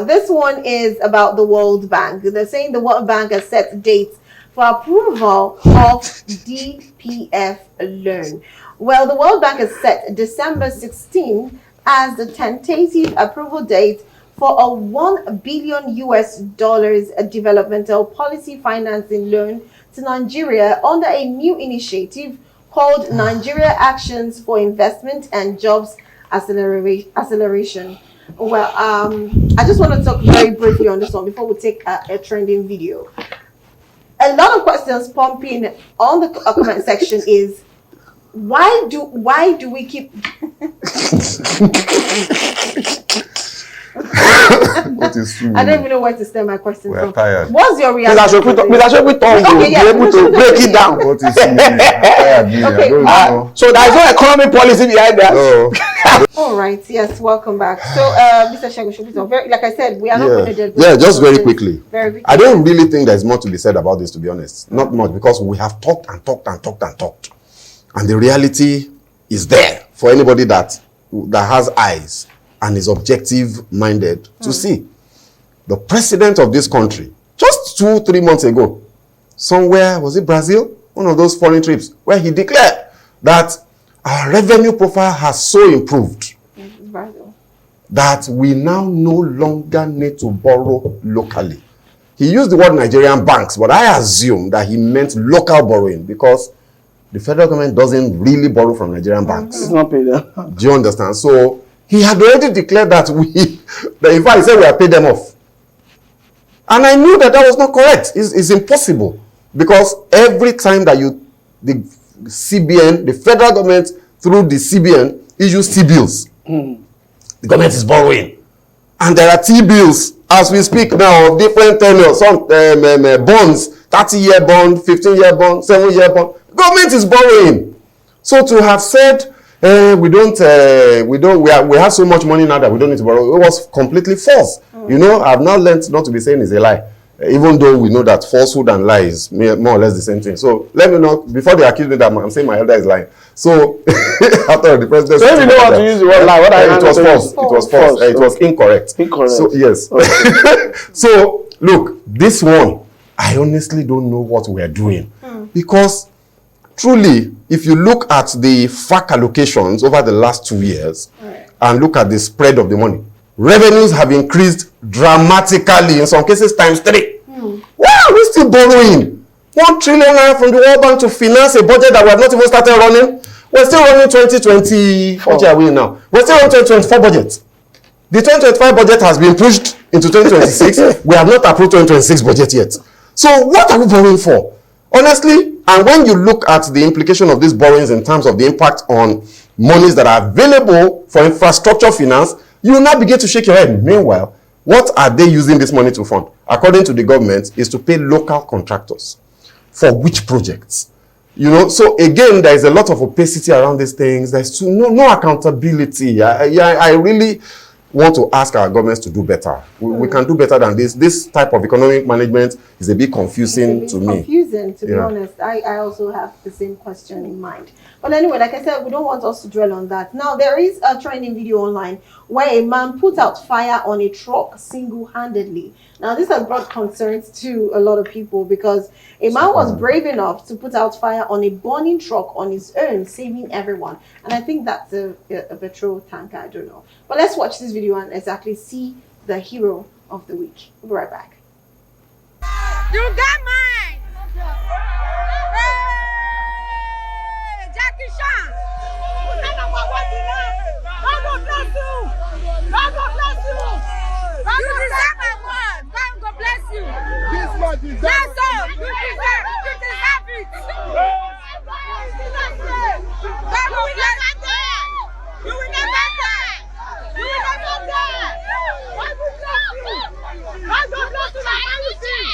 one. This one is about the World Bank. They're saying the World Bank has set dates for approval of DPF loan. Well, the World Bank has set December 16 as the tentative approval date for a $1 billion developmental policy financing loan to Nigeria under a new initiative called Nigeria Actions for Investment and Jobs Acceleration. Well, I just want to talk very briefly on this one before we take a trending video. A lot of questions pumping on the comment section is, why do we keep What is true? I don't even know where to start my question from. Tired. What's your reaction? Mr. Shokwi will be able to break it down. What is true? I'm tired, me. Okay. I don't know. So there is no economic policy behind that. No. All right. Yes. Welcome back. So, Mr. Shokwi, very, like I said, we are not going to do Yeah, just very quickly. Very quickly. I don't really think there's more to be said about this, to be honest. Not much, because we have talked and talked and talked and talked. And the reality is there for anybody that has eyes and is objective-minded to see. The president of this country, just 2-3 months ago, somewhere, was it Brazil? One of those foreign trips, where he declared that our revenue profile has so improved that we now no longer need to borrow locally. He used the word Nigerian banks, but I assume that he meant local borrowing, because the federal government doesn't really borrow from Nigerian banks. It's not paid. Do you understand? So he had already declared that in fact, he said we have paid them off. And I knew that was not correct. It's impossible, because every time that the CBN, the federal government through the CBN issues T-bills, the government is borrowing. And there are T-bills as we speak now of different tenures, some bonds, 30-year bond, 15-year bond, 7-year bond. Government is borrowing. So to have said we have so much money now that we don't need to borrow, it was completely false. You know, I've now learned not to be saying it's a lie, even though we know that falsehood and lie is more or less the same thing. So let me know, before they accuse me that I'm saying my elder is lying. So after the president, so if you know how to use the word lie, what are you it was false. It was false. It was incorrect. So yes. Okay. So look, this one, I honestly don't know what we are doing, because truly, if you look at the FAC allocations over the last 2 years and look at the spread of the money, revenues have increased dramatically, in some cases times 3. Why are we still borrowing 1 trillion naira from the World Bank to finance a budget that we have not even started running? We're still running 2020. What year are we in now? We're still running 2024 budget. The 2025 budget has been pushed into 2026. We have not approved 2026 budget yet. So what are we borrowing for? Honestly, and when you look at the implication of these borrowings in terms of the impact on monies that are available for infrastructure finance, you will now begin to shake your head. Meanwhile, what are they using this money to fund? According to the government, is to pay local contractors. For which projects? You know, so again, there is a lot of opacity around these things. There's no accountability. I really want to ask our governments to do better. We can do better than this. This type of economic management is a bit confusing to me. Confusing, to be honest. I also have the same question in mind. But anyway, like I said, we don't want us to dwell on that. Now, there is a trending video online where a man put out fire on a truck single-handedly. Now, this has brought concerns to a lot of people, because a man was brave enough to put out fire on a burning truck on his own, saving everyone. And I think that's a petrol tanker, I don't know. But let's watch this video and exactly see the hero of the week. We'll be right back. You got mine! Hey! Jackie Chan! God will bless you! God will bless you! God will bless my word! God will bless you! This one is Yes, sir! You deserve it! God will bless you! You will never die! You will never die! God will bless you! God will bless you!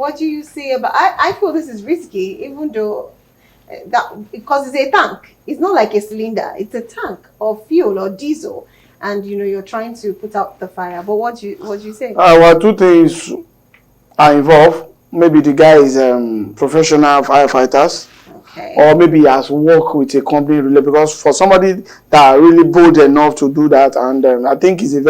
what do you say about? I feel this is risky, even though because it's a tank. It's not like a cylinder. It's a tank of fuel or diesel, and you're trying to put out the fire. But what do you say? Well, two things are involved. Maybe the guy is professional firefighters. Okay. Or maybe he has worked with a company really, because for somebody that are really bold enough to do that, and I think it's we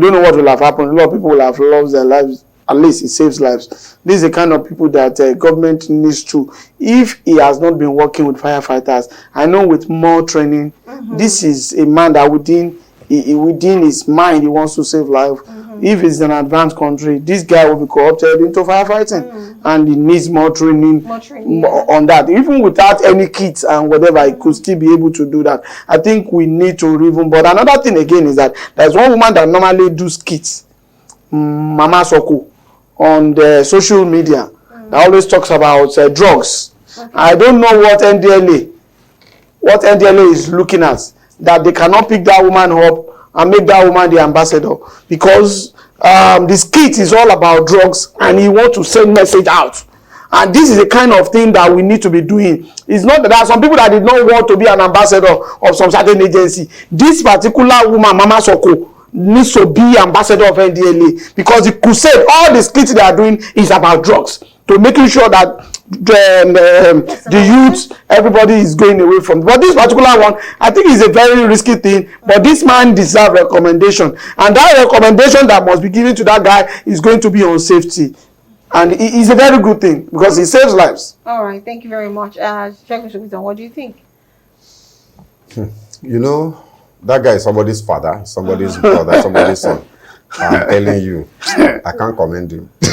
don't know what will have happened. A lot of people will have lost their lives. At least it saves lives. This is the kind of people that government needs to. If he has not been working with firefighters, I know with more training, this is a man that within his mind he wants to save life. If it's an advanced country, this guy will be co-opted into firefighting, and he needs more training on that. Even without any kits and whatever, he could still be able to do that. I think we need to even. But another thing again is that there's one woman that normally does kits, Mama Soko, on the social media, that always talks about drugs. I don't know what NDLA is looking at, that they cannot pick that woman up and make that woman the ambassador, because this kit is all about drugs and he wants to send message out. And this is the kind of thing that we need to be doing. It's not that there are some people that did not want to be an ambassador of some certain agency. This particular woman, Mama Soko, needs to be ambassador of NDLA, because the crusade, all the skits they are doing is about drugs, to making sure that the youth, everybody is going away from. But this particular one, I think is a very risky thing, but this man deserves recommendation, and that recommendation that must be given to that guy is going to be on safety, and it is a very good thing because it saves lives. All right, thank you very much. What do you think? That guy is somebody's father, somebody's brother, somebody's son. I'm telling you, I can't commend him. I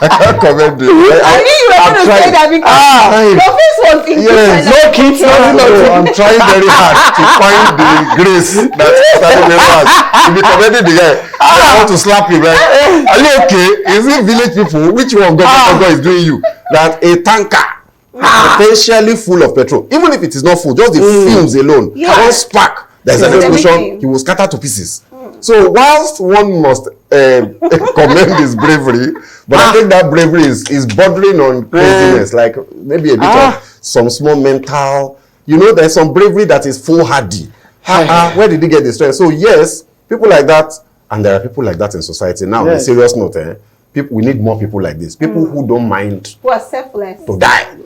can't commend him. I knew you were going to say that because your face was in no kids, I'm trying very hard to find the grace that Saturday has. To be commending the guy, I want to slap him. Right? Are you okay? Is it village people? Which one God is doing you? That a tanker, potentially full of petrol, even if it is not full, just the fumes alone, one spark, there's an explosion, he will scatter to pieces. So whilst one must commend his bravery, but I think that bravery is bordering on craziness, like maybe a bit of some small mental, there's some bravery that is foolhardy. Where did he get the strength? So yes, people like that, and there are people like that in society. Now, on a serious note, we need more people like this. People who don't mind who are selfless to die.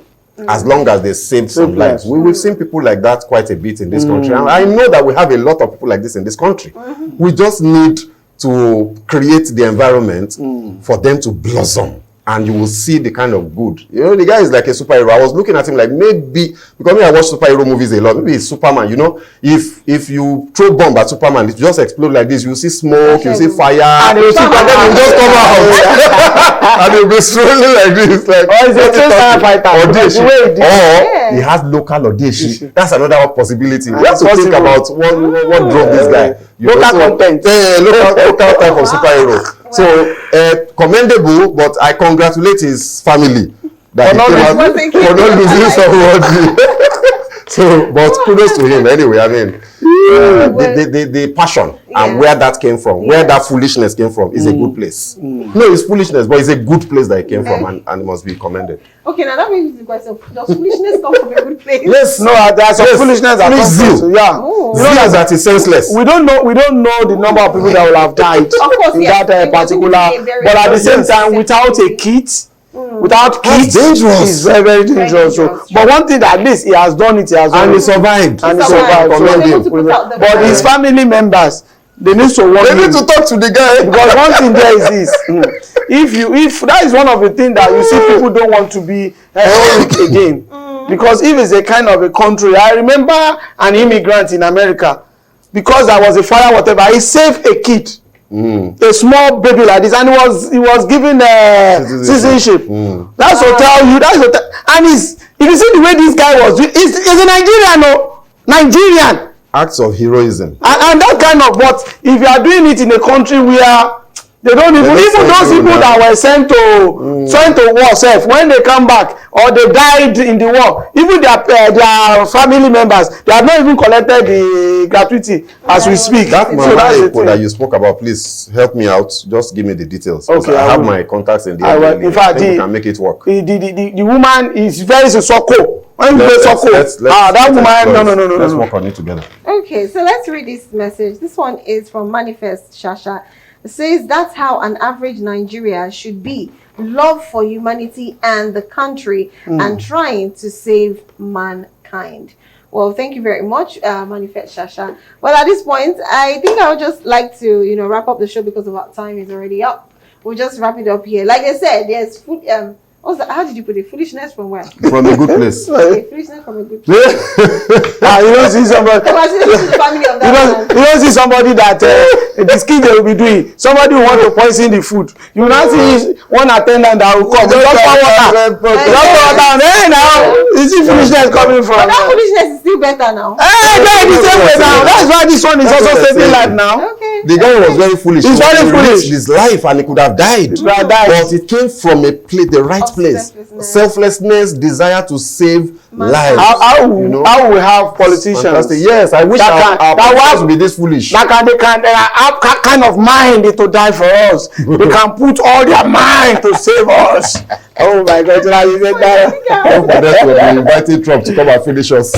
As long as they save some lives. We've seen people like that quite a bit in this country. And I know that we have a lot of people like this in this country. We just need to create the environment for them to blossom. And you will see the kind of good. The guy is like a superhero. I was looking at him like maybe, because I watch superhero movies a lot, maybe it's Superman, if you throw bomb at Superman, it just explode like this, you see smoke, you see fire, and then Superman will just come out. And he'll be strolling like this. Like, or he has local Odeshi. That's another possibility. We have to think about what drove this guy. Local content. Local type of superhero. So commendable, but I congratulate his family that he came out for not losing somebody. So, but kudos to him anyway. I mean, the passion and where that came from, where that foolishness came from, is a good place. No, it's foolishness, but it's a good place that it came from, and it must be commended. Okay, now that brings me to the question: does foolishness come from a good place? Yes. No, there's some foolishness that comes from. Yeah. Zeal that is senseless. We don't know the number of people that will have died in that particular. But at the same time, without a kit. Without kids, it's very, very dangerous. But one thing that at least he has done it, and he survived. And he survived. But his family members, they need to work. They need to talk to the guy. Because one thing there is this: if that is one of the things that you see, people don't want to be heroic again. Because if it's a kind of a country, I remember an immigrant in America, because there was a fire, whatever, he saved a kid. A small baby like this, and he was given citizenship. That's to tell you. And if you see the way this guy was, he's a Nigerian, no, Nigerian. Acts of heroism. And that kind of, but if you are doing it in a country where they don't even those people that were sent to war self, when they come back, or they died in the war. Even their family members, they have not even collected the gratuity as we speak. That that you spoke about, please help me out. Just give me the details. Okay, I have my contacts in the in fact, we can make it work. The woman is very Soko. When you go Soko, that woman, no. Let's work on it together. Okay, so let's read this message. This one is from Manifest Shasha. It says that's how an average Nigeria should be. Love for humanity and the country and trying to save mankind. Well, thank you very much, Manifest Shasha. Well, at this point, I think I would just like to, wrap up the show because our time is already up. We'll just wrap it up here. Like I said, there's food. How did you put it? Foolishness from where? From a good place. Okay, foolishness from a good place. You don't see somebody. You don't see somebody that the skin they will be doing. Somebody who want to poison the food. You will not see one attendant that will come. Just pour water. Hey, now you see foolishness coming from. But that foolishness is still better now. Hey, the same way now. That's why this one is also saving life now. Okay. The guy was very foolish. He's very foolish. His life and he could have died. But it came from a place, the right place. Selflessness, desire to save lives. How we have politicians? Fantastic. Yes, I wish our politicians would be this foolish. They have kind of mind to die for us. They can put all their mind to save us. Oh my God! Now you said that. Don't forget to be inviting Trump to come and finish us.